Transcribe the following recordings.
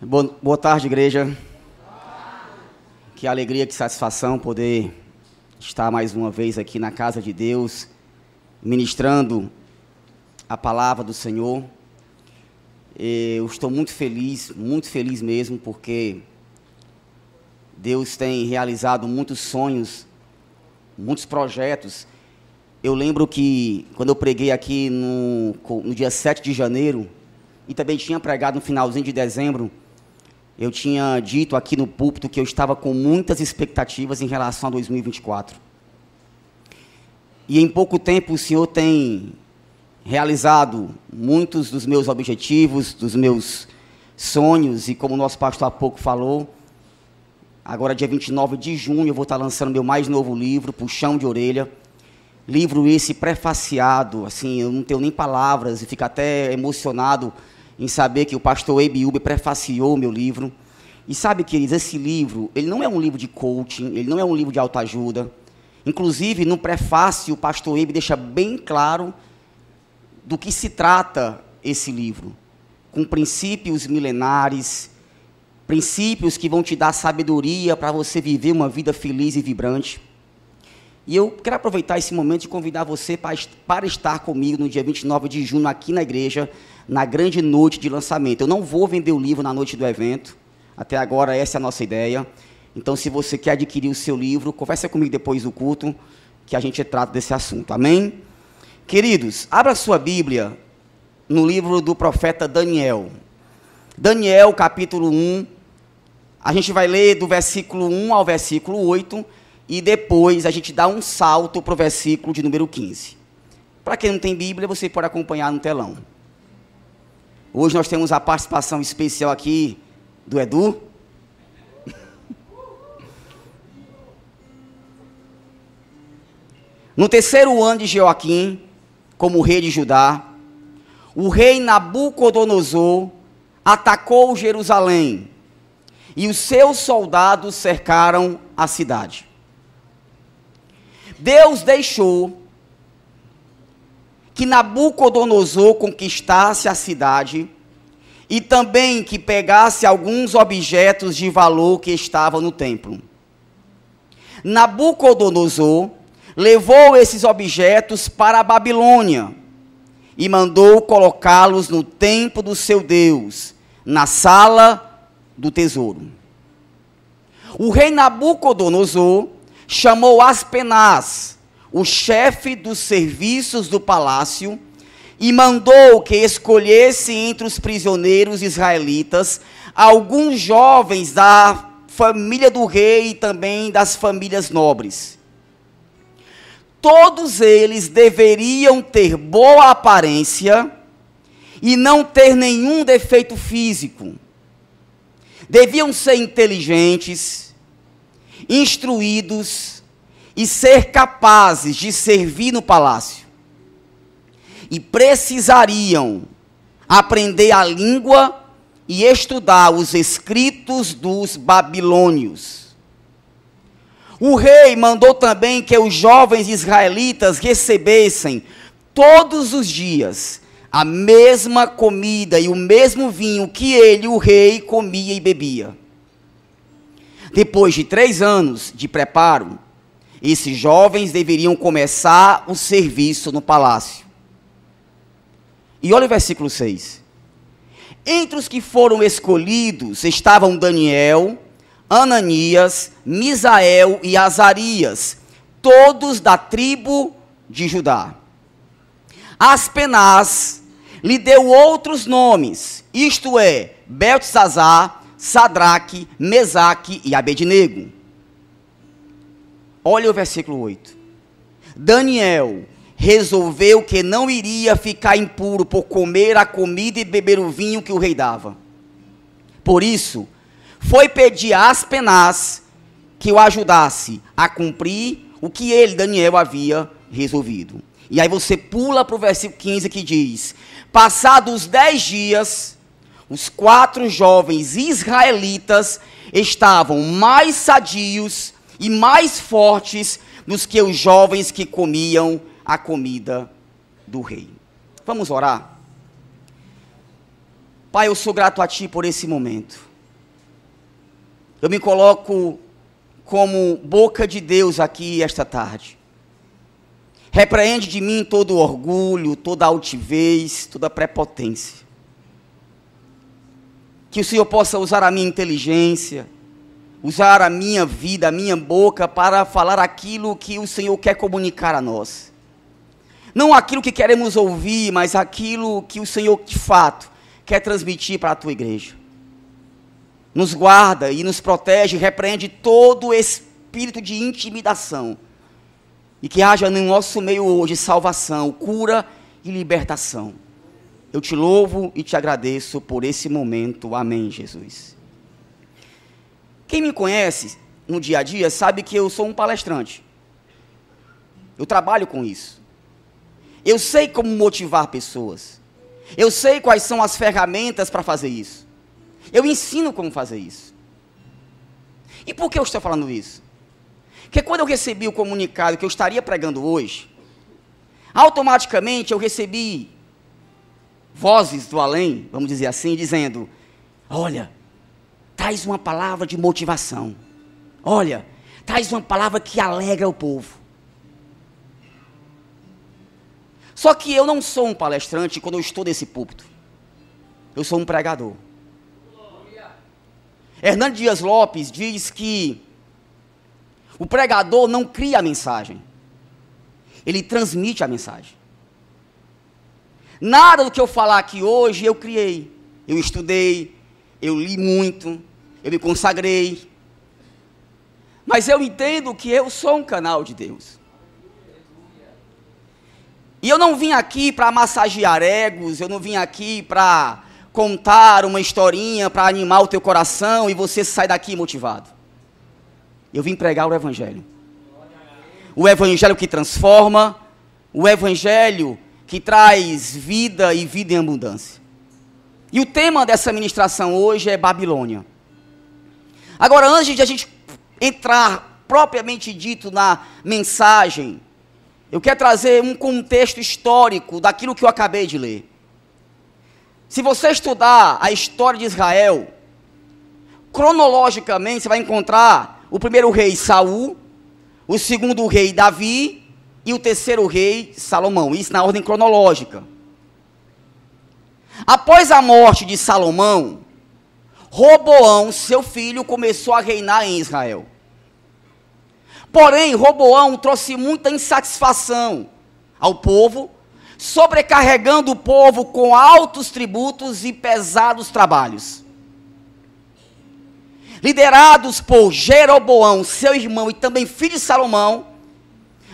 Boa tarde, igreja. Que alegria, que satisfação poder estar mais uma vez aqui na casa de Deus, ministrando a palavra do Senhor. Eu estou muito feliz mesmo, porque Deus tem realizado muitos sonhos, muitos projetos. Eu lembro que quando eu preguei aqui no dia 7 de janeiro, e também tinha pregado no finalzinho de dezembro, eu tinha dito aqui no púlpito que eu estava com muitas expectativas em relação a 2024. E em pouco tempo o Senhor tem realizado muitos dos meus objetivos, dos meus sonhos, e como o nosso pastor há pouco falou, agora dia 29 de junho eu vou estar lançando meu mais novo livro, Puxão de Orelha. Livro esse prefaciado, assim, eu não tenho nem palavras e fico até emocionado em saber que o pastor Ebiúbe prefaciou o meu livro. E sabe, queridos, esse livro, ele não é um livro de coaching, ele não é um livro de autoajuda. Inclusive, no prefácio, o pastor Ebiúbe deixa bem claro do que se trata esse livro. Com princípios milenares, princípios que vão te dar sabedoria para você viver uma vida feliz e vibrante. E eu quero aproveitar esse momento e convidar você para estar comigo no dia 29 de junho, aqui na igreja, na grande noite de lançamento. Eu não vou vender o livro na noite do evento, até agora essa é a nossa ideia. Então, se você quer adquirir o seu livro, conversa comigo depois do culto, que a gente trata desse assunto, amém? Queridos, abra sua Bíblia no livro do profeta Daniel. Daniel, capítulo 1, a gente vai ler do versículo 1 ao versículo 8, e depois a gente dá um salto para o versículo de número 15. Para quem não tem Bíblia, você pode acompanhar no telão. Hoje nós temos a participação especial aqui do Edu. No terceiro ano de Joaquim, como rei de Judá, o rei Nabucodonosor atacou Jerusalém e os seus soldados cercaram a cidade. Deus deixou que Nabucodonosor conquistasse a cidade e também que pegasse alguns objetos de valor que estavam no templo. Nabucodonosor levou esses objetos para a Babilônia e mandou colocá-los no templo do seu Deus, na sala do tesouro. O rei Nabucodonosor chamou Aspenaz, o chefe dos serviços do palácio, e mandou que escolhesse entre os prisioneiros israelitas alguns jovens da família do rei e também das famílias nobres. Todos eles deveriam ter boa aparência e não ter nenhum defeito físico. Deviam ser inteligentes, instruídos e ser capazes de servir no palácio. E precisariam aprender a língua e estudar os escritos dos babilônios. O rei mandou também que os jovens israelitas recebessem todos os dias a mesma comida e o mesmo vinho que ele, o rei, comia e bebia. Depois de 3 anos de preparo, esses jovens deveriam começar o serviço no palácio. E olha o versículo 6. Entre os que foram escolhidos estavam Daniel, Ananias, Misael e Azarias, todos da tribo de Judá. Aspenaz lhe deu outros nomes, isto é, Beltesazar, Sadraque, Mesaque e Abednego. Olha o versículo 8. Daniel resolveu que não iria ficar impuro por comer a comida e beber o vinho que o rei dava. Por isso, foi pedir a Aspenaz que o ajudasse a cumprir o que ele, Daniel, havia resolvido. E aí você pula para o versículo 15 que diz: passados 10 dias, os 4 jovens israelitas estavam mais sadios e mais fortes do que os jovens que comiam a comida do rei. Vamos orar? Pai, eu sou grato a Ti por esse momento. eu me coloco como boca de Deus aqui esta tarde. Repreende de mim todo o orgulho, toda a altivez, toda a prepotência. Que o Senhor possa usar a minha inteligência, usar a minha vida, a minha boca para falar aquilo que o Senhor quer comunicar a nós. Não aquilo que queremos ouvir, mas aquilo que o Senhor, de fato, quer transmitir para a tua igreja. Nos guarda e nos protege, repreende todo espírito de intimidação. E que haja no nosso meio hoje salvação, cura e libertação. Eu te louvo e te agradeço por esse momento. Amém, Jesus. Quem me conhece no dia a dia sabe que eu sou um palestrante. Eu trabalho com isso. Eu sei como motivar pessoas. Eu sei quais são as ferramentas para fazer isso. Eu ensino como fazer isso. E por que eu estou falando isso? Porque quando eu recebi o comunicado que eu estaria pregando hoje, automaticamente eu recebi vozes do além, vamos dizer assim, dizendo: olha, traz uma palavra de motivação. Olha, traz uma palavra que alegra o povo. Só que eu não sou um palestrante quando eu estou nesse púlpito. Eu sou um pregador. Hernando Dias Lopes diz que o pregador não cria a mensagem. Ele transmite a mensagem. Nada do que eu falar aqui hoje eu criei. Eu estudei, eu li muito, eu me consagrei. Mas eu entendo que eu sou um canal de Deus. E eu não vim aqui para massagear egos, eu não vim aqui para contar uma historinha, para animar o teu coração e você sai daqui motivado. Eu vim pregar o Evangelho. O Evangelho que transforma, o Evangelho que traz vida e vida em abundância. E o tema dessa ministração hoje é Babilônia. Agora, antes de a gente entrar propriamente dito na mensagem, eu quero trazer um contexto histórico daquilo que eu acabei de ler. Se você estudar a história de Israel, cronologicamente você vai encontrar o primeiro rei Saul, o segundo rei Davi e o terceiro rei Salomão. Isso na ordem cronológica. Após a morte de Salomão, Roboão, seu filho, começou a reinar em Israel. Porém, Roboão trouxe muita insatisfação ao povo, sobrecarregando o povo com altos tributos e pesados trabalhos. Liderados por Jeroboão, seu irmão e também filho de Salomão,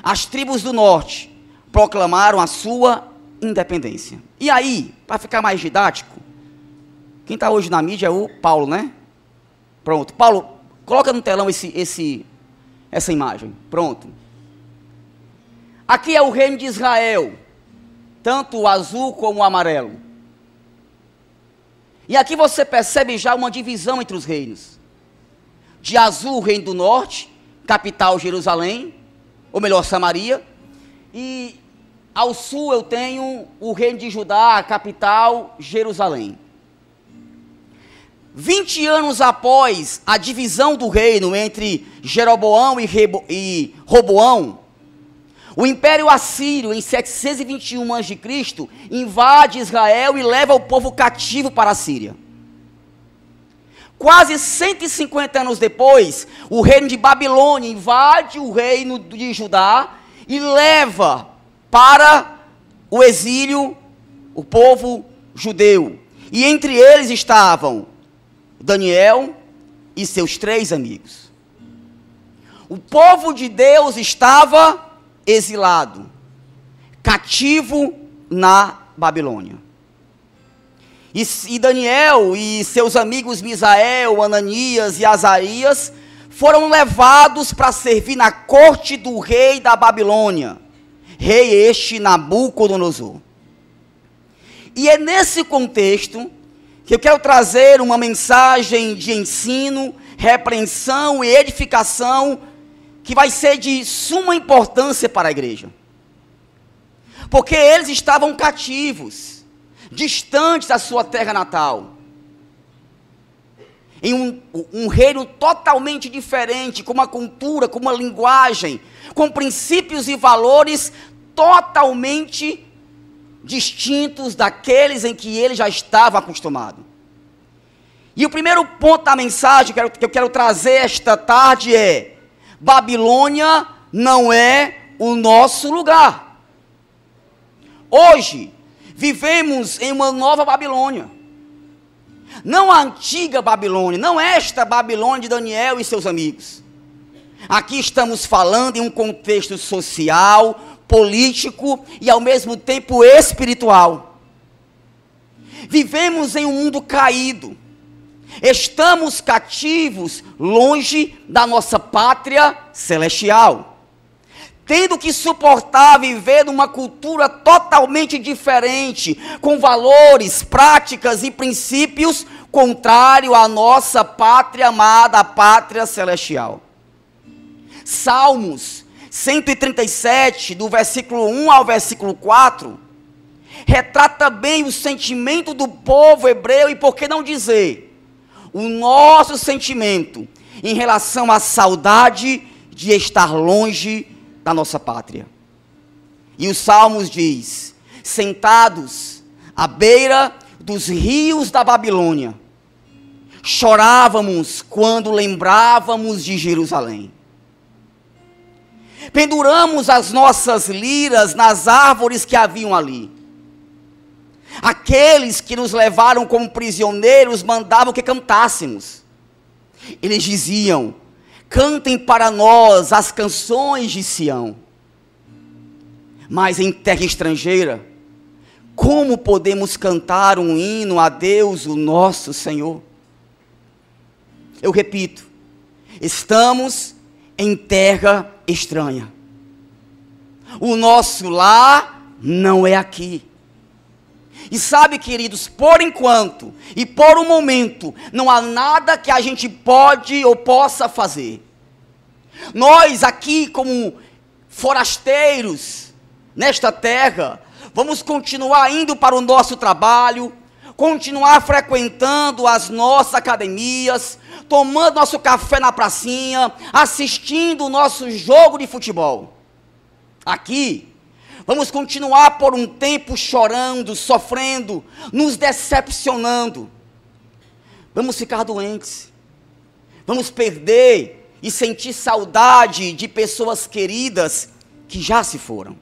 as tribos do norte proclamaram a sua independência. E aí, para ficar mais didático, quem está hoje na mídia é o Paulo, né? Pronto. Paulo, coloca no telão essa imagem. Pronto. Aqui é o reino de Israel, tanto o azul como o amarelo. E aqui você percebe já uma divisão entre os reinos. De azul, o reino do norte, capital Jerusalém, ou melhor, Samaria. E ao sul eu tenho o reino de Judá, capital Jerusalém. 20 anos após a divisão do reino entre Jeroboão e Roboão, o Império Assírio, em 721 a.C., invade Israel e leva o povo cativo para a Síria. Quase 150 anos depois, o reino de Babilônia invade o reino de Judá e leva para o exílio o povo judeu. E entre eles estavam Daniel e seus 3 amigos. O povo de Deus estava exilado, cativo na Babilônia. E Daniel e seus amigos Misael, Ananias e Azarias foram levados para servir na corte do rei da Babilônia, rei este Nabucodonosor. E é nesse contexto que eu quero trazer uma mensagem de ensino, repreensão e edificação que vai ser de suma importância para a igreja. Porque eles estavam cativos, distantes da sua terra natal. em um reino totalmente diferente, com uma cultura, com uma linguagem, com princípios e valores totalmente distintos daqueles em que ele já estava acostumado. E o primeiro ponto da mensagem que eu quero trazer esta tarde é: Babilônia não é o nosso lugar. Hoje, vivemos em uma nova Babilônia. Não a antiga Babilônia, não esta Babilônia de Daniel e seus amigos. Aqui estamos falando em um contexto social, político e ao mesmo tempo espiritual. Vivemos em um mundo caído. Estamos cativos, longe da nossa pátria celestial, tendo que suportar viver numa cultura totalmente diferente, com valores, práticas e princípios contrários à nossa pátria amada, a pátria celestial. Salmos 137, do versículo 1 ao versículo 4, retrata bem o sentimento do povo hebreu, e por que não dizer, o nosso sentimento em relação à saudade de estar longe da nossa pátria. E os Salmos diz: sentados à beira dos rios da Babilônia, chorávamos quando lembrávamos de Jerusalém. Penduramos as nossas liras nas árvores que haviam ali. Aqueles que nos levaram como prisioneiros mandavam que cantássemos. Eles diziam: cantem para nós as canções de Sião. Mas em terra estrangeira, como podemos cantar um hino a Deus, o nosso Senhor? Eu repito, estamos em terra estranha. O nosso lar não é aqui. E sabe, queridos, por enquanto e por um momento, não há nada que a gente pode ou possa fazer. Nós aqui, como forasteiros nesta terra, vamos continuar indo para o nosso trabalho, continuar frequentando as nossas academias, tomando nosso café na pracinha, assistindo o nosso jogo de futebol. Aqui, vamos continuar por um tempo chorando, sofrendo, nos decepcionando. Vamos ficar doentes. Vamos perder e sentir saudade de pessoas queridas que já se foram.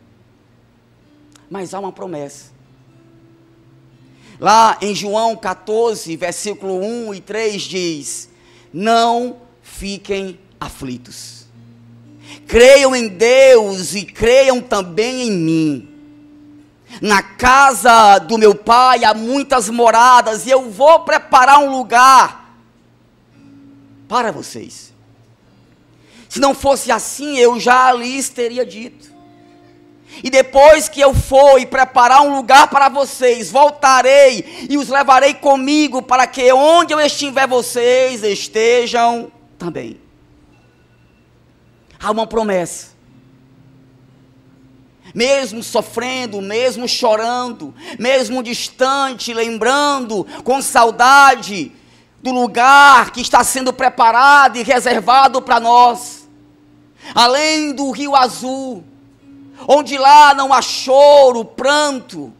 Mas há uma promessa. Lá em João 14, versículo 1 e 3 diz: não fiquem aflitos. Creiam em Deus e creiam também em mim. Na casa do meu Pai há muitas moradas, e eu vou preparar um lugar para vocês. Se não fosse assim, eu já lhes teria dito. E depois que eu for e preparar um lugar para vocês, voltarei e os levarei comigo, para que onde eu estiver, vocês estejam também. Há uma promessa. Mesmo sofrendo, mesmo chorando, mesmo distante, lembrando com saudade do lugar que está sendo preparado e reservado para nós, além do Rio Azul, onde lá não há choro, pranto,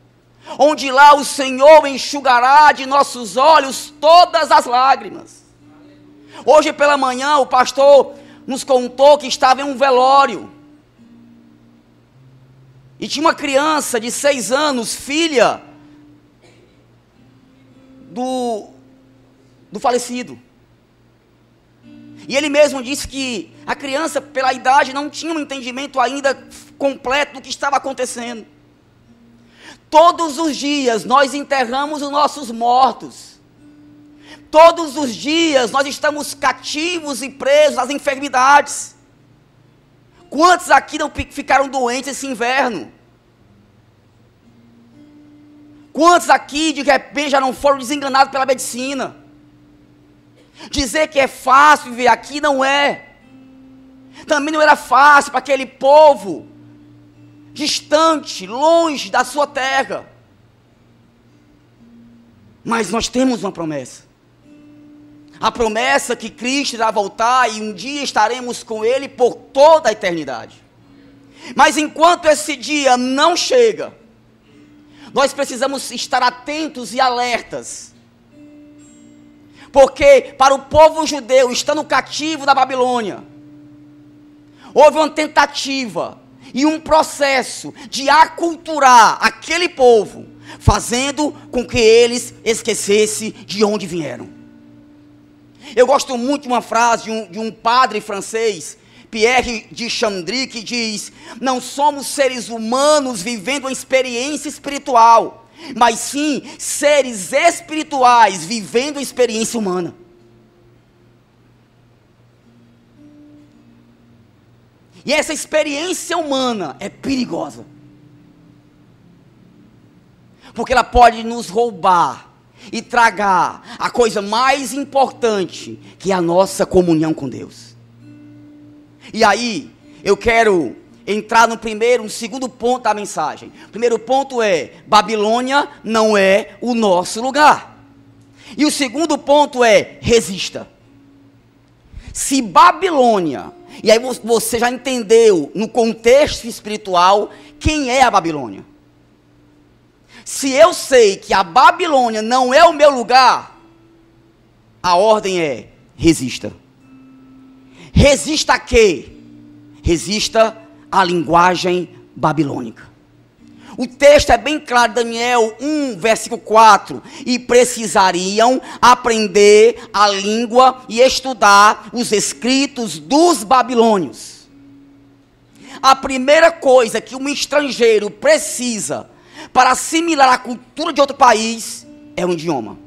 onde lá o Senhor enxugará de nossos olhos todas as lágrimas. Hoje pela manhã o pastor nos contou que estava em um velório, e tinha uma criança de 6 anos, filha do falecido. E ele mesmo disse que a criança, pela idade, não tinha um entendimento ainda completo do que estava acontecendo. Todos os dias nós enterramos os nossos mortos. Todos os dias nós estamos cativos e presos às enfermidades. Quantos aqui não ficaram doentes esse inverno? Quantos aqui de repente já não foram desenganados pela medicina? Dizer que é fácil viver aqui não é. Também não era fácil para aquele povo distante, longe da sua terra. Mas nós temos uma promessa. A promessa que Cristo irá voltar e um dia estaremos com Ele por toda a eternidade. Mas enquanto esse dia não chega, nós precisamos estar atentos e alertas. Porque para o povo judeu, estando cativo na Babilônia, houve uma tentativa e um processo de aculturar aquele povo, fazendo com que eles esquecessem de onde vieram. Eu gosto muito de uma frase de um padre francês, Pierre de Chandry, que diz: não somos seres humanos vivendo uma experiência espiritual, mas sim seres espirituais vivendo uma experiência humana. E essa experiência humana é perigosa, porque ela pode nos roubar e tragar a coisa mais importante, que é a nossa comunhão com Deus. E aí, eu quero entrar no segundo ponto da mensagem. O primeiro ponto é: Babilônia não é o nosso lugar. E o segundo ponto é: resista. Se Babilônia, e aí você já entendeu no contexto espiritual quem é a Babilônia. Se eu sei que a Babilônia não é o meu lugar, a ordem é: resista. Resista a quê? Resista à linguagem babilônica. O texto é bem claro, Daniel 1, versículo 4. E precisariam aprender a língua e estudar os escritos dos babilônios. A primeira coisa que um estrangeiro precisa para assimilar a cultura de outro país é um idioma.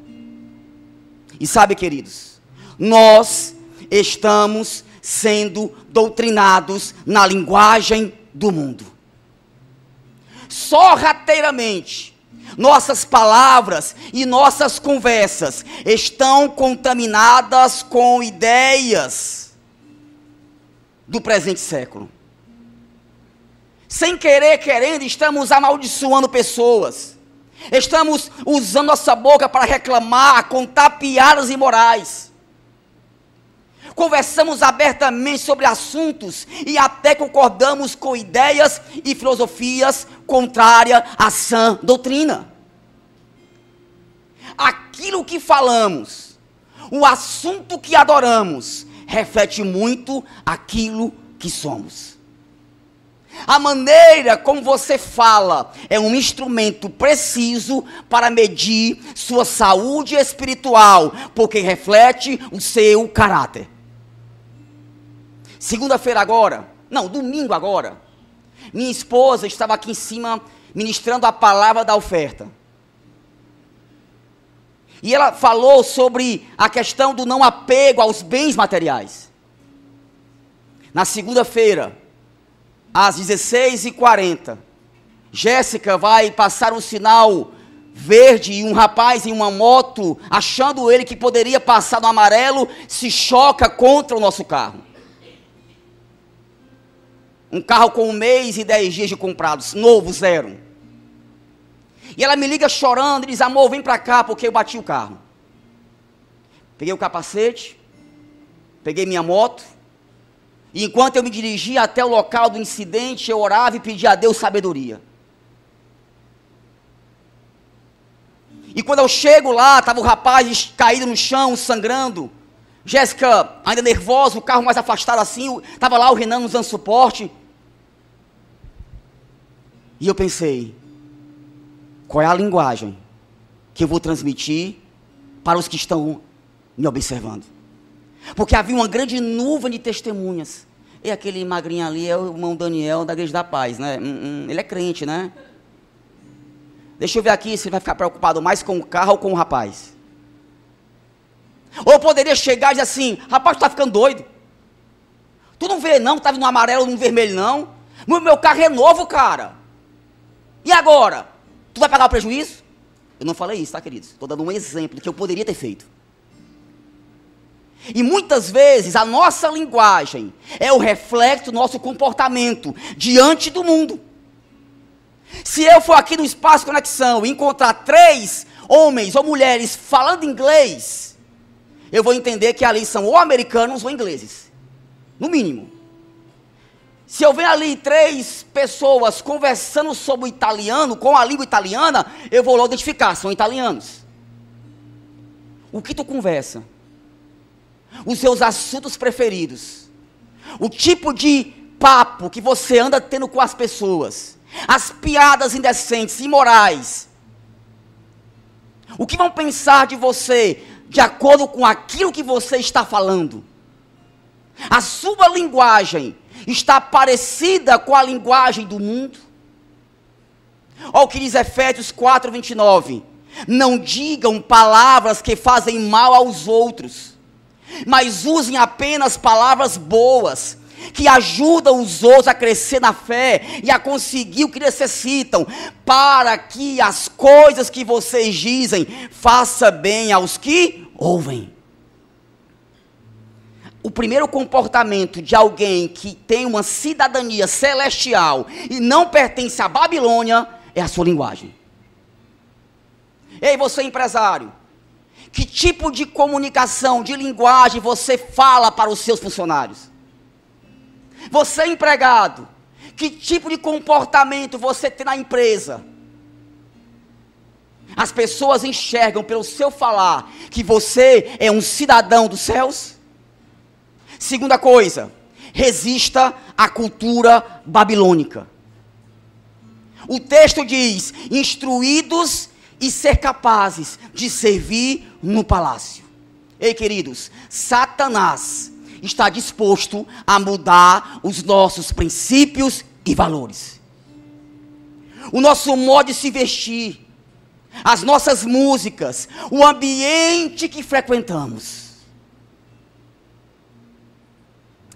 E sabe, queridos, nós estamos sendo doutrinados na linguagem do mundo. Sorrateiramente, nossas palavras e nossas conversas estão contaminadas com ideias do presente século. Sem querer, querendo, estamos amaldiçoando pessoas. Estamos usando nossa boca para reclamar, contar piadas imorais. Conversamos abertamente sobre assuntos e até concordamos com ideias e filosofias contrárias à sã doutrina. Aquilo que falamos, o assunto que adoramos, reflete muito aquilo que somos. A maneira como você fala é um instrumento preciso para medir sua saúde espiritual, porque reflete o seu caráter. Domingo agora, minha esposa estava aqui em cima ministrando a palavra da oferta. E ela falou sobre a questão do não apego aos bens materiais. Na segunda-feira, às 16h40, Jéssica vai passar um sinal verde e um rapaz em uma moto, achando ele que poderia passar no amarelo, se choca contra o nosso carro. Um carro com 1 mês e 10 dias de comprados, novo, zero. E ela me liga chorando e diz: amor, vem pra cá porque eu bati o carro. Peguei o capacete, peguei minha moto, e enquanto eu me dirigia até o local do incidente, eu orava e pedia a Deus sabedoria. E quando eu chego lá, estava o rapaz caído no chão, sangrando. Jéssica, ainda nervosa, o carro mais afastado assim, estava lá o Renan nos dando suporte. E eu pensei: qual é a linguagem que eu vou transmitir para os que estão me observando? Porque havia uma grande nuvem de testemunhas. E aquele magrinho ali é o irmão Daniel da Igreja da Paz, né? Ele é crente, né? Deixa eu ver aqui se ele vai ficar preocupado mais com o carro ou com o rapaz. Ou eu poderia chegar e dizer assim: rapaz, tu tá ficando doido. Tu não vê não, tá no amarelo, no vermelho não. Meu carro é novo, cara. E agora? Tu vai pagar o prejuízo? Eu não falei isso, tá, queridos? Estou dando um exemplo que eu poderia ter feito. E muitas vezes a nossa linguagem é o reflexo do nosso comportamento diante do mundo. Se eu for aqui no Espaço Conexão e encontrar 3 homens ou mulheres falando inglês, eu vou entender que ali são ou americanos ou ingleses, no mínimo. Se eu ver ali 3 pessoas conversando sobre o italiano, com a língua italiana, eu vou logo identificar, são italianos. O que tu conversa? Os seus assuntos preferidos. O tipo de papo que você anda tendo com as pessoas. As piadas indecentes, imorais. O que vão pensar de você, de acordo com aquilo que você está falando? A sua linguagem está parecida com a linguagem do mundo? Olha o que diz Efésios 4:29. Não digam palavras que fazem mal aos outros, mas usem apenas palavras boas, que ajudam os outros a crescer na fé e a conseguir o que necessitam, para que as coisas que vocês dizem façam bem aos que ouvem. O primeiro comportamento de alguém que tem uma cidadania celestial e não pertence à Babilônia é a sua linguagem. Ei, você empresário, que tipo de comunicação, de linguagem você fala para os seus funcionários? Você empregado, que tipo de comportamento você tem na empresa? As pessoas enxergam pelo seu falar que você é um cidadão dos céus? Segunda coisa, resista à cultura babilônica. O texto diz, instruídos e ser capazes de servir no palácio. Ei, queridos, Satanás está disposto a mudar os nossos princípios e valores. O nosso modo de se vestir, as nossas músicas, o ambiente que frequentamos.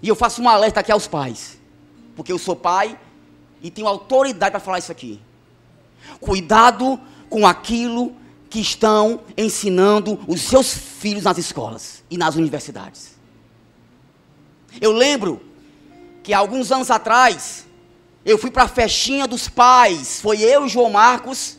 E eu faço um alerta aqui aos pais, porque eu sou pai e tenho autoridade para falar isso aqui. Cuidado com aquilo que estão ensinando os seus filhos nas escolas e nas universidades. Eu lembro que há alguns anos atrás, eu fui para a festinha dos pais, foi eu e o João Marcos,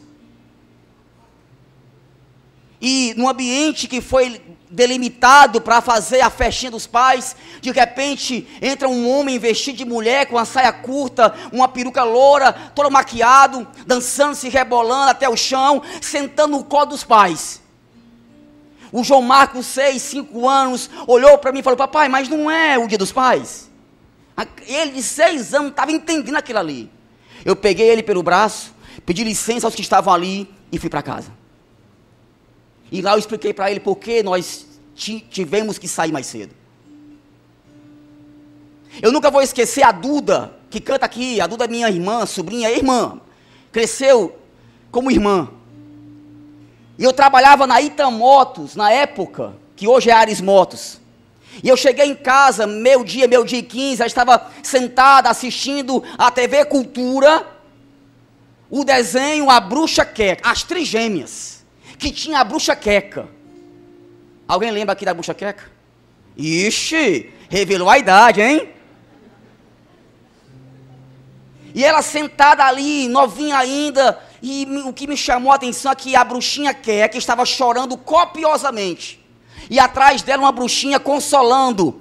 e no ambiente que foi delimitado para fazer a festinha dos pais, de repente entra um homem vestido de mulher, com uma saia curta, uma peruca loura, todo maquiado, dançando, se rebolando até o chão, sentando no colo dos pais. O João Marcos, 6, 5 anos, olhou para mim e falou, papai, mas não é o dia dos pais? Ele de 6 anos estava entendendo aquilo ali. Eu peguei ele pelo braço, pedi licença aos que estavam ali e fui para casa. E lá eu expliquei para ele por que nós tivemos que sair mais cedo. Eu nunca vou esquecer a Duda, que canta aqui. A Duda é minha irmã, sobrinha, irmã. Cresceu como irmã. E eu trabalhava na Itam Motos, na época, que hoje é Ares Motos. E eu cheguei em casa, meio-dia e 15, ela estava sentada assistindo a TV Cultura, o desenho A Bruxa Queca, as trigêmeas, que tinha a Bruxa Queca. Alguém lembra aqui da Bruxa Queca? Ixi, revelou a idade, hein? E ela sentada ali, novinha ainda, e o que me chamou a atenção é que a bruxinha Queca estava chorando copiosamente. E atrás dela uma bruxinha consolando.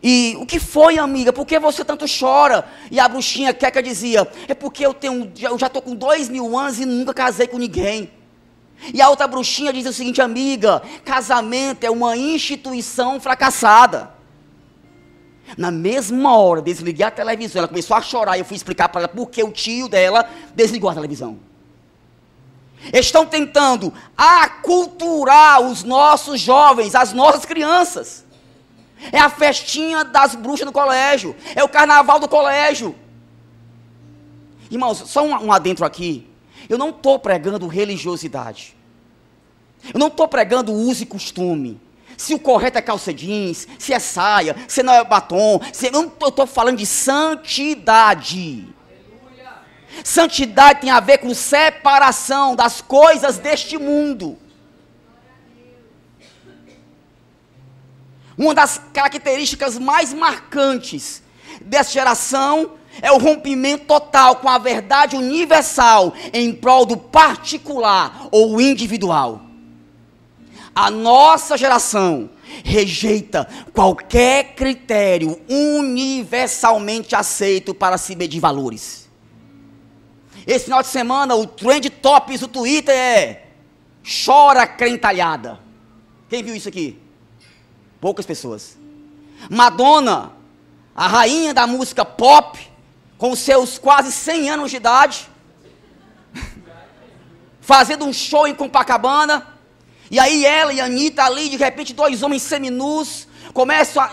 E o que foi, amiga? Por que você tanto chora? E a bruxinha Queca dizia, é porque eu já estou com 2000 anos e nunca casei com ninguém. E a outra bruxinha diz o seguinte, amiga, casamento é uma instituição fracassada. Na mesma hora, desliguei a televisão, ela começou a chorar, e eu fui explicar para ela porque o tio dela desligou a televisão. Estão tentando aculturar os nossos jovens, as nossas crianças. É a festinha das bruxas no colégio, é o carnaval do colégio. Irmãos, só um adentro aqui. Eu não estou pregando religiosidade. Eu não estou pregando uso e costume. Se o correto é calça jeans, se é saia, se não é batom. Eu estou falando de santidade. Aleluia. Santidade tem a ver com separação das coisas deste mundo. Uma das características mais marcantes dessa geração é o rompimento total com a verdade universal em prol do particular ou individual. A nossa geração rejeita qualquer critério universalmente aceito para se medir valores. Esse final de semana, o trend tops do Twitter é chora crentalhada. Quem viu isso aqui? Poucas pessoas. Madonna, a rainha da música pop, com seus quase 100 anos de idade, fazendo um show em Copacabana, e aí ela e a Anitta ali, de repente 2 homens seminus,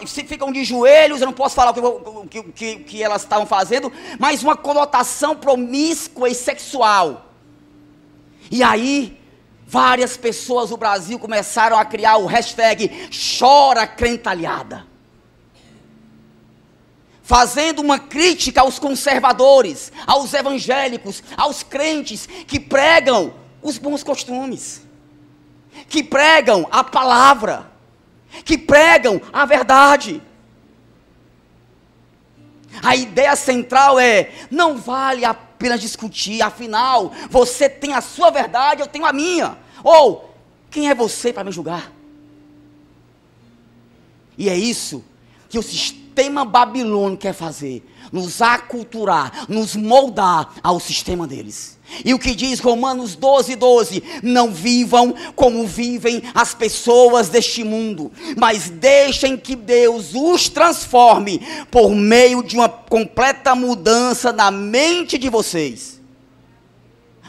ficam de joelhos, eu não posso falar o que elas estavam fazendo, mas uma conotação promíscua e sexual. E aí, várias pessoas do Brasil começaram a criar o hashtag chora crentalhada, fazendo uma crítica aos conservadores, aos evangélicos, aos crentes que pregam os bons costumes, que pregam a palavra, que pregam a verdade. A ideia central é: não vale a pena discutir, afinal, você tem a sua verdade, eu tenho a minha. Ou, quem é você para me julgar? E é isso que o sistema babilônico quer fazer: nos aculturar, nos moldar ao sistema deles. E o que diz Romanos 12:12, não vivam como vivem as pessoas deste mundo, mas deixem que Deus os transforme por meio de uma completa mudança na mente de vocês.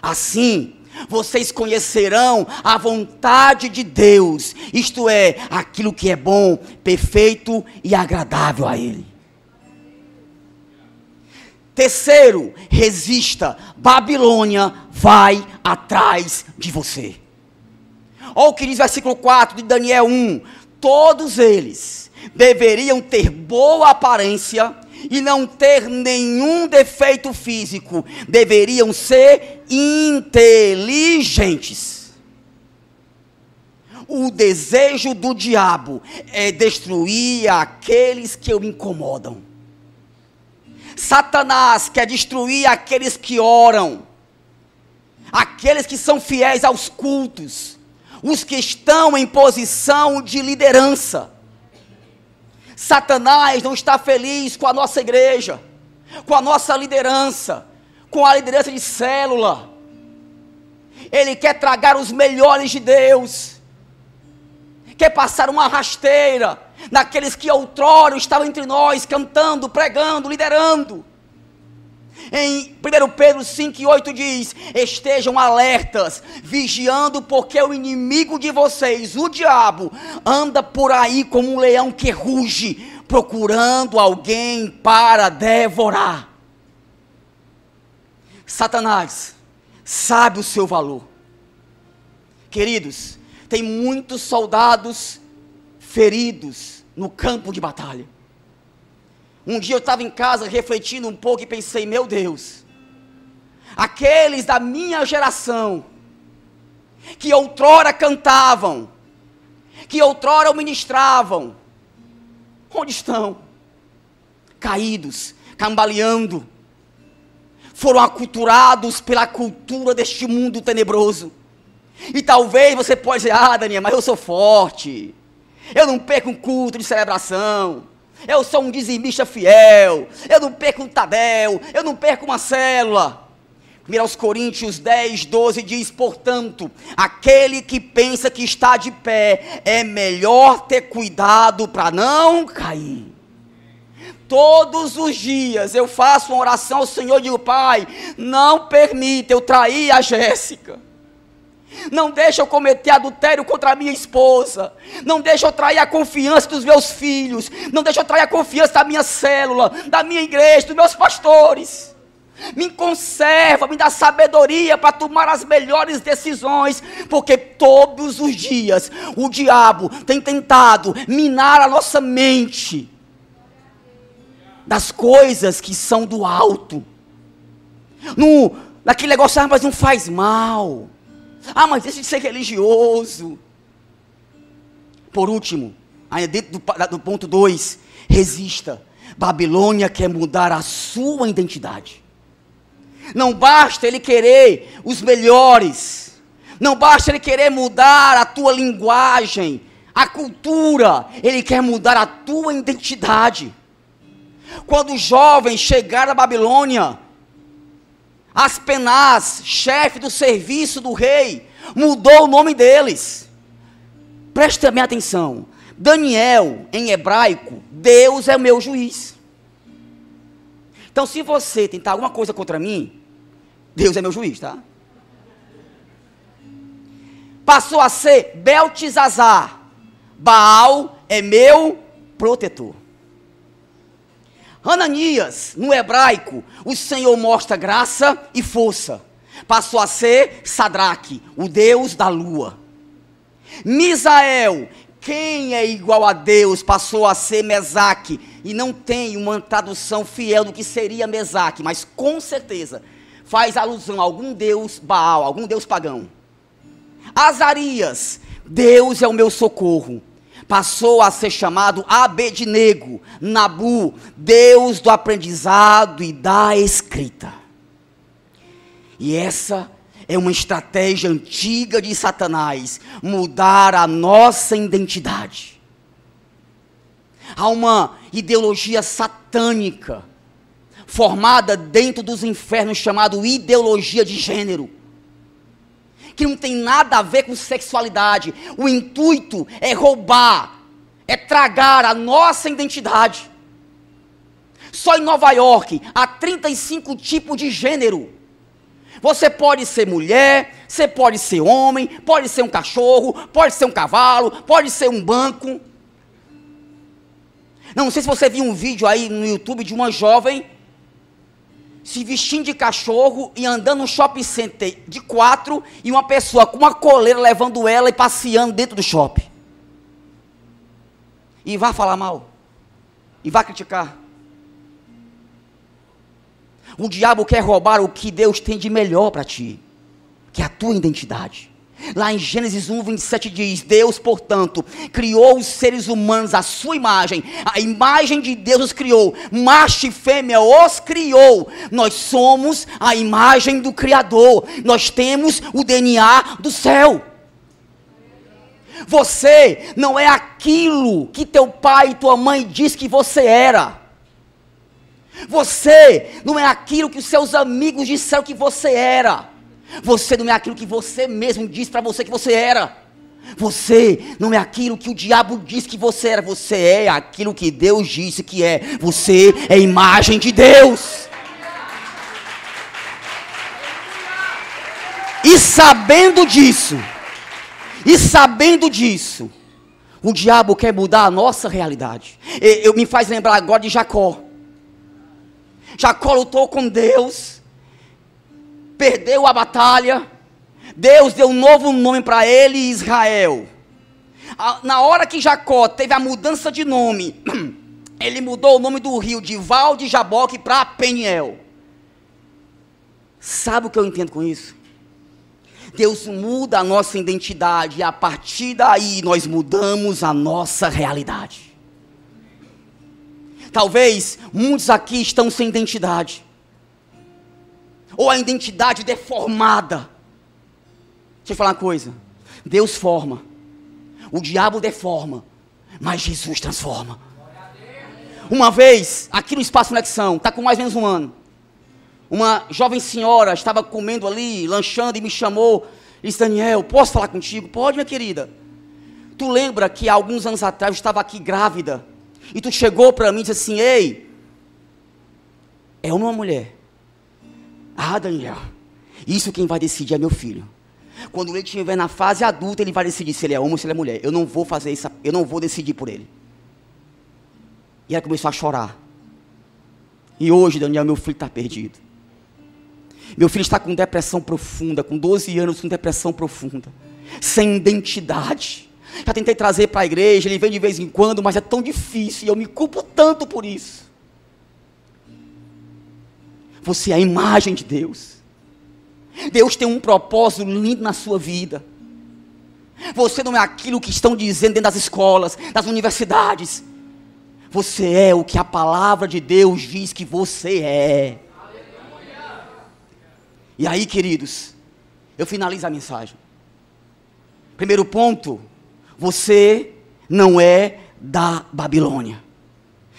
Assim, vocês conhecerão a vontade de Deus, isto é, aquilo que é bom, perfeito e agradável a Ele. Terceiro, resista. Babilônia vai atrás de você. Olha o que diz o versículo 4 de Daniel 1. Todos eles deveriam ter boa aparência e não ter nenhum defeito físico. Deveriam ser inteligentes. O desejo do diabo é destruir aqueles que o incomodam. Satanás quer destruir aqueles que oram, aqueles que são fiéis aos cultos, os que estão em posição de liderança. Satanás não está feliz com a nossa igreja, com a nossa liderança, com a liderança de célula. Ele quer tragar os melhores de Deus, quer passar uma rasteira naqueles que outrora estavam entre nós, cantando, pregando, liderando. Em 1 Pedro 5:8 diz: estejam alertas, vigiando, porque o inimigo de vocês, o diabo, anda por aí como um leão que ruge, procurando alguém para devorar. Satanás sabe o seu valor. Queridos, tem muitos soldados feridos no campo de batalha. Um dia eu estava em casa refletindo um pouco e pensei: meu Deus, aqueles da minha geração, que outrora cantavam, que outrora ministravam, onde estão? Caídos, cambaleando, foram aculturados pela cultura deste mundo tenebroso. E talvez você pode dizer: ah, Daniel, mas eu sou forte, eu não perco um culto de celebração, eu sou um dizimista fiel, eu não perco um Tadel, eu não perco uma célula. 1 Coríntios 10:12 diz: portanto, aquele que pensa que está de pé, é melhor ter cuidado para não cair. Todos os dias eu faço uma oração ao Senhor e digo: Pai, não permita eu trair a Jéssica, não deixa eu cometer adultério contra a minha esposa, não deixa eu trair a confiança dos meus filhos, não deixa eu trair a confiança da minha célula, da minha igreja, dos meus pastores. Me conserva, me dá sabedoria para tomar as melhores decisões, porque todos os dias o diabo tem tentado minar a nossa mente das coisas que são do alto, naquele negócio: ah, mas não faz mal, ah, mas deixa de ser religioso. Por último, ainda dentro do ponto 2, resista. Babilônia quer mudar a sua identidade. Não basta ele querer os melhores, não basta ele querer mudar a tua linguagem, a cultura, ele quer mudar a tua identidade. Quando os jovens chegaram à Babilônia, Aspenaz, chefe do serviço do rei, mudou o nome deles. Preste bem atenção. Daniel, em hebraico, Deus é o meu juiz. Então, se você tentar alguma coisa contra mim, Deus é meu juiz, tá? Passou a ser Beltesazar. Baal é meu protetor. Ananias, no hebraico, o Senhor mostra graça e força. Passou a ser Sadraque, o Deus da lua. Misael, quem é igual a Deus, passou a ser Mesaque. E não tem uma tradução fiel do que seria Mesaque, mas com certeza faz alusão a algum Deus Baal, algum Deus pagão. Azarias, Deus é o meu socorro. Passou a ser chamado Abednego, Nabu, Deus do aprendizado e da escrita. E essa é uma estratégia antiga de Satanás, mudar a nossa identidade. Há uma ideologia satânica, formada dentro dos infernos, chamada ideologia de gênero, que não tem nada a ver com sexualidade. O intuito é roubar, é tragar a nossa identidade. Só em Nova York há 35 tipos de gênero. Você pode ser mulher, você pode ser homem, pode ser um cachorro, pode ser um cavalo, pode ser um banco. Não sei se você viu um vídeo aí no YouTube de uma jovem se vestindo de cachorro e andando no shopping center de 4 e uma pessoa com uma coleira levando ela e passeando dentro do shopping. E vai falar mal. E vai criticar. O diabo quer roubar o que Deus tem de melhor para ti, que é a tua identidade. Lá em Gênesis 1, 27 diz: Deus, portanto, criou os seres humanos à sua imagem. A imagem de Deus os criou. Macho e fêmea os criou. Nós somos a imagem do Criador. Nós temos o DNA do céu. Você não é aquilo que teu pai e tua mãe diz que você era. Você não é aquilo que os seus amigos disseram que você era. Você não é aquilo que você mesmo disse para você que você era. Você não é aquilo que o diabo disse que você era. Você é aquilo que Deus disse que é. Você é a imagem de Deus. E sabendo disso, o diabo quer mudar a nossa realidade. Me faz lembrar agora de Jacó. Jacó lutou com Deus, perdeu a batalha. Deus deu um novo nome para ele, Israel. Na hora que Jacó teve a mudança de nome, ele mudou o nome do rio de Val de Jaboque para Peniel. Sabe o que eu entendo com isso? Deus muda a nossa identidade e a partir daí nós mudamos a nossa realidade. Talvez muitos aqui estão sem identidade, ou a identidade deformada. Deixa eu falar uma coisa: Deus forma, o diabo deforma, mas Jesus transforma. Uma vez, aqui no Espaço Conexão, está com mais ou menos um ano, uma jovem senhora estava comendo ali, lanchando, e me chamou, disse: Daniel, posso falar contigo? Pode, minha querida. Tu lembra que há alguns anos atrás eu estava aqui grávida, e tu chegou para mim e disse assim: ei, é uma mulher? Ah, Daniel, isso quem vai decidir é meu filho. Quando ele estiver na fase adulta, ele vai decidir se ele é homem ou se ele é mulher. Eu não vou fazer isso, eu não vou decidir por ele. E ela começou a chorar. E hoje, Daniel, meu filho está perdido. Meu filho está com depressão profunda, com 12 anos com depressão profunda, sem identidade. Já tentei trazer para a igreja, ele vem de vez em quando, mas é tão difícil, e eu me culpo tanto por isso. Você é a imagem de Deus. Deus tem um propósito lindo na sua vida. Você não é aquilo que estão dizendo dentro das escolas, das universidades. Você é o que a palavra de Deus diz que você é. E aí, queridos, eu finalizo a mensagem. Primeiro ponto: você não é da Babilônia.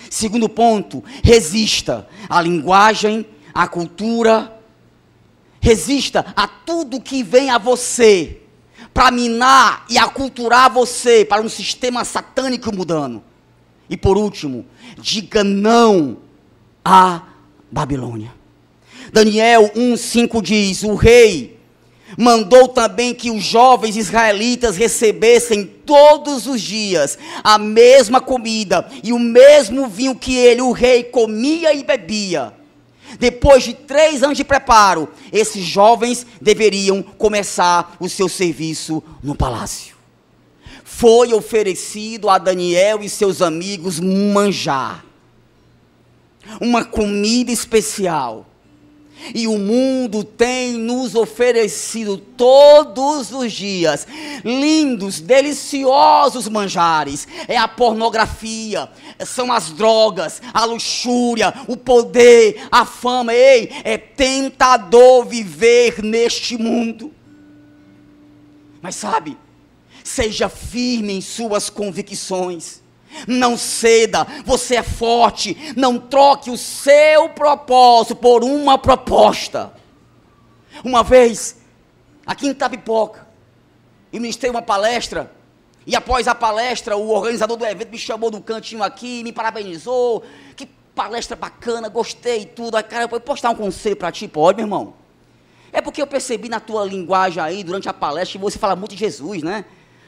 Segundo ponto, resista à linguagem, à cultura, resista a tudo que vem a você para minar e aculturar você para um sistema satânico mudando. E por último, diga não à Babilônia. Daniel 1:5 diz: o rei mandou também que os jovens israelitas recebessem todos os dias a mesma comida e o mesmo vinho que ele, o rei, comia e bebia. Depois de 3 anos de preparo, esses jovens deveriam começar o seu serviço no palácio. Foi oferecido a Daniel e seus amigos um manjar, uma comida especial. E o mundo tem nos oferecido todos os dias lindos, deliciosos manjares. É a pornografia, são as drogas, a luxúria, o poder, a fama. Ei, é tentador viver neste mundo. Mas sabe, seja firme em suas convicções. Não ceda, você é forte. Não troque o seu propósito por uma proposta. Uma vez, aqui em Itapipoca, eu ministrei uma palestra. E após a palestra, o organizador do evento me chamou do cantinho aqui, me parabenizou. Que palestra bacana, gostei e tudo. Aí, cara, eu posso dar um conselho para ti? Pode, meu irmão? É porque eu percebi na tua linguagem aí, durante a palestra, que você fala muito de Jesus, né?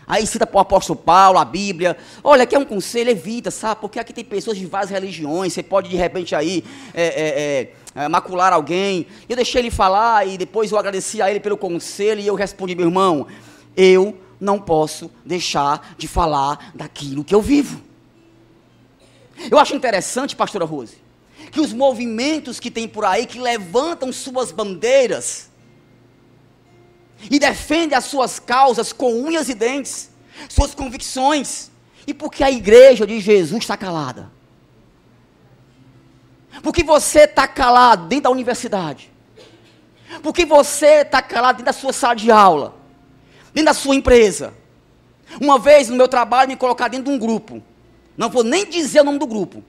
Aí cita para o apóstolo Paulo, a Bíblia. Olha, aqui é um conselho, evita, sabe? Porque aqui tem pessoas de várias religiões. Você pode, de repente, aí macular alguém. Eu deixei ele falar e depois eu agradeci a ele pelo conselho. E eu respondi: meu irmão, eu não posso deixar de falar daquilo que eu vivo. Eu acho interessante, pastora Rose, que os movimentos que tem por aí, que levantam suas bandeiras e defende as suas causas com unhas e dentes, suas convicções. E por que a igreja de Jesus está calada? Porque você está calado dentro da universidade? Porque você está calado dentro da sua sala de aula? Dentro da sua empresa? Uma vez no meu trabalho me colocaram dentro de um grupo. Não vou nem dizer o nome do grupo.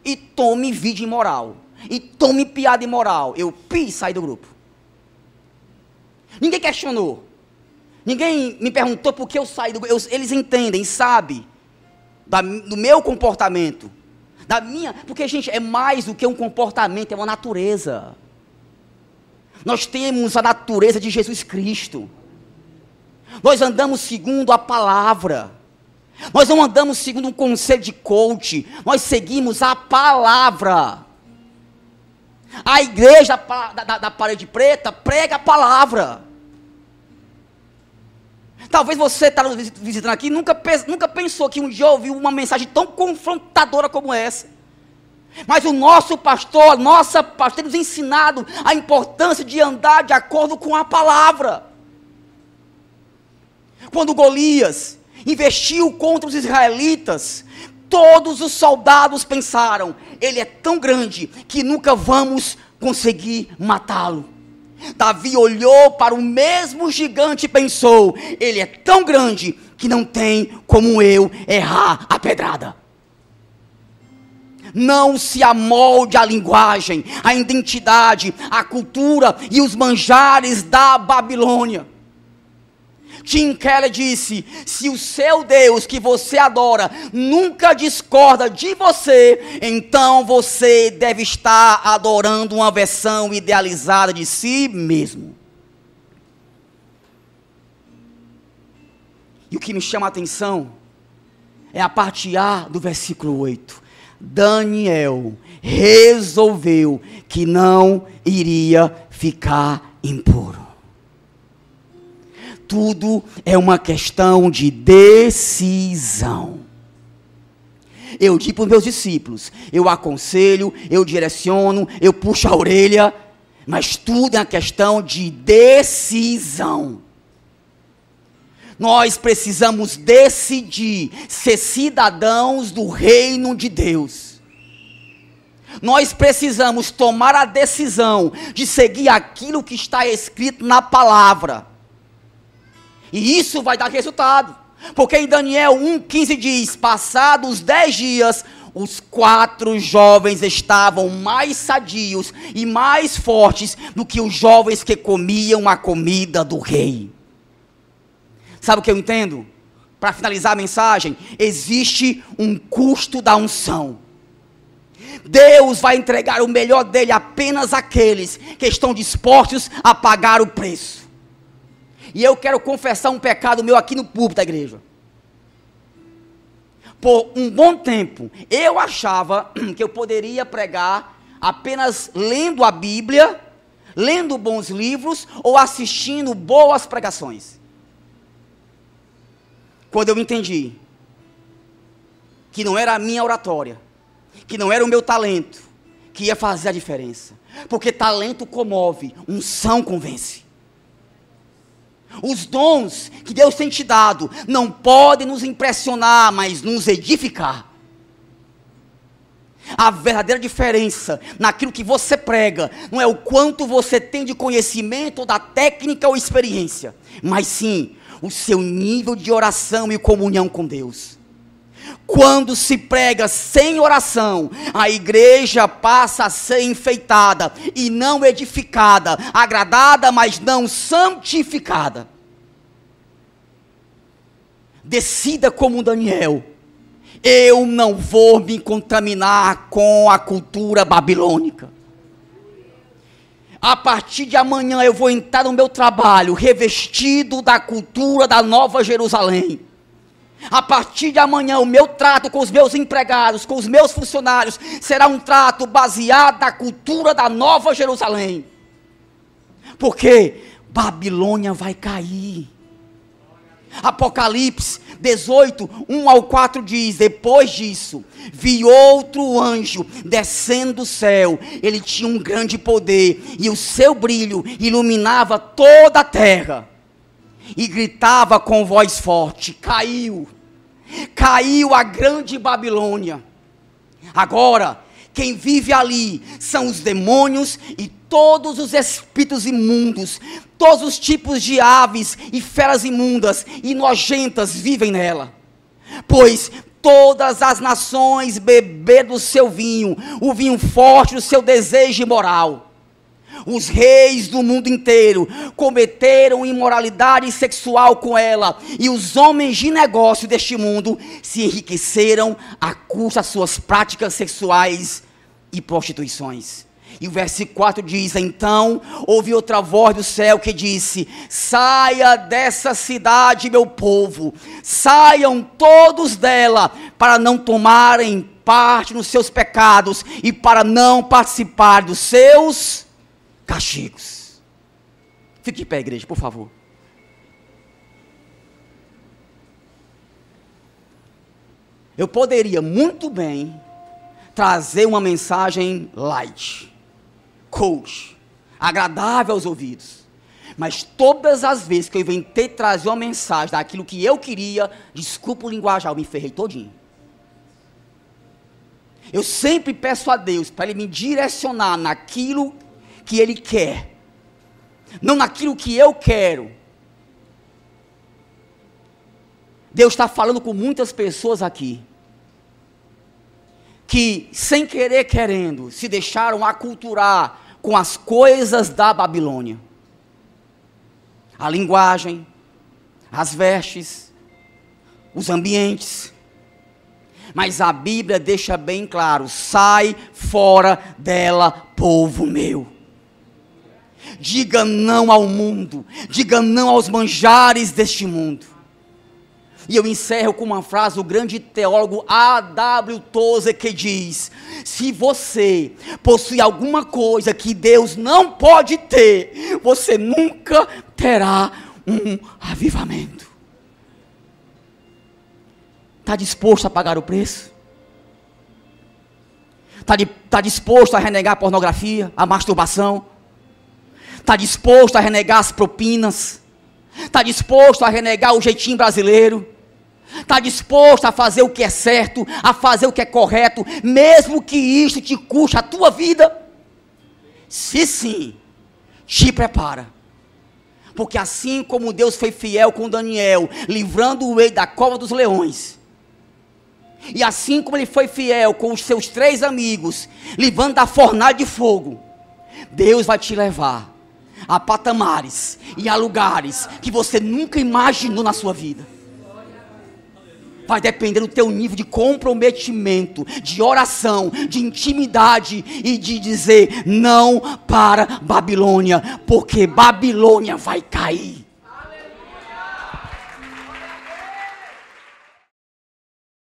E tome vídeo imoral. E tome piada imoral. Eu saí do grupo. Ninguém questionou. Ninguém me perguntou por que eu saí do grupo. Eles entendem, sabem do meu comportamento. Da minha. Porque, gente, é mais do que um comportamento, é uma natureza. Nós temos a natureza de Jesus Cristo. Nós andamos segundo a palavra. Nós não andamos segundo um conselho de coach. Nós seguimos a palavra. A igreja da parede preta prega a palavra. Talvez você está visitando aqui e nunca pensou que um dia ouviu uma mensagem tão confrontadora como essa. Mas o nosso pastor, nossa pastora, tem nos ensinado a importância de andar de acordo com a palavra. Quando Golias investiu contra os israelitas, todos os soldados pensaram: ele é tão grande que nunca vamos conseguir matá-lo. Davi olhou para o mesmo gigante e pensou: ele é tão grande que não tem como eu errar a pedrada. Não se amolde à linguagem, à identidade, à cultura e os manjares da Babilônia. Tim Keller disse: se o seu Deus que você adora nunca discorda de você, então você deve estar adorando uma versão idealizada de si mesmo. E o que me chama a atenção é a parte A do versículo 8. Daniel resolveu que não iria ficar impuro. Tudo é uma questão de decisão. Eu digo para os meus discípulos, eu aconselho, eu direciono, eu puxo a orelha, mas tudo é uma questão de decisão. Nós precisamos decidir ser cidadãos do reino de Deus. Nós precisamos tomar a decisão de seguir aquilo que está escrito na palavra. E isso vai dar resultado. Porque em Daniel 1,15 diz: passados 10 dias, os 4 jovens estavam mais sadios e mais fortes do que os jovens que comiam a comida do rei. Sabe o que eu entendo? Para finalizar a mensagem, existe um custo da unção. Deus vai entregar o melhor dele apenas àqueles que estão dispostos a pagar o preço. E eu quero confessar um pecado meu aqui no púlpito da igreja. Por um bom tempo, eu achava que eu poderia pregar apenas lendo a Bíblia, lendo bons livros ou assistindo boas pregações. Quando eu entendi que não era a minha oratória, que não era o meu talento que ia fazer a diferença, porque talento comove, unção convence. Os dons que Deus tem te dado não podem nos impressionar, mas nos edificar. A verdadeira diferença naquilo que você prega não é o quanto você tem de conhecimento, ou da técnica ou experiência, mas sim o seu nível de oração e comunhão com Deus. Quando se prega sem oração, a igreja passa a ser enfeitada e não edificada, agradada, mas não santificada. Decida como Daniel: eu não vou me contaminar com a cultura babilônica. A partir de amanhã eu vou entrar no meu trabalho revestido da cultura da Nova Jerusalém. A partir de amanhã o meu trato com os meus empregados, com os meus funcionários, será um trato baseado na cultura da Nova Jerusalém. Porque Babilônia vai cair. Apocalipse 18, 1-4 diz: depois disso, vi outro anjo descendo do céu. Ele tinha um grande poder, e o seu brilho iluminava toda a terra. E gritava com voz forte: caiu a grande Babilônia. Agora, quem vive ali são os demônios e todos os espíritos imundos, todos os tipos de aves e feras imundas e nojentas vivem nela. Pois todas as nações beberam do seu vinho, o vinho forte do seu desejo imoral. Os reis do mundo inteiro cometeram imoralidade sexual com ela, e os homens de negócio deste mundo se enriqueceram à custa das suas práticas sexuais e prostituições. E o versículo 4 diz: então ouvi outra voz do céu que disse: saia dessa cidade, meu povo, saiam todos dela, para não tomarem parte nos seus pecados e para não participar dos seus castigos. Fique de pé, igreja, por favor. Eu poderia muito bem trazer uma mensagem light, coach, agradável aos ouvidos, mas todas as vezes que eu inventei trazer uma mensagem daquilo que eu queria, desculpa o linguajar, eu me ferrei todinho. Eu sempre peço a Deus para Ele me direcionar naquilo que Ele quer, não naquilo que eu quero. Deus está falando com muitas pessoas aqui, que sem querer querendo, se deixaram aculturar com as coisas da Babilônia. A linguagem, as vestes, os ambientes. Mas a Bíblia deixa bem claro: sai fora dela, povo meu. Diga não ao mundo, diga não aos manjares deste mundo. E eu encerro com uma frase do grande teólogo A.W. Tozer, que diz: se você possui alguma coisa que Deus não pode ter, você nunca terá um avivamento. Está disposto a pagar o preço? Está disposto a renegar a pornografia, a masturbação? Está disposto a renegar as propinas? Está disposto a renegar o jeitinho brasileiro? Está disposto a fazer o que é certo, a fazer o que é correto, mesmo que isso te custe a tua vida? Se sim, te prepara, Porque assim como Deus foi fiel com Daniel, livrando o rei da cova dos leões, e assim como ele foi fiel com os seus 3 amigos, livrando da fornalha de fogo, Deus vai te levar a patamares e a lugares que você nunca imaginou na sua vida. Vai depender do teu nível de comprometimento, de oração, de intimidade e de dizer não para Babilônia, porque Babilônia vai cair.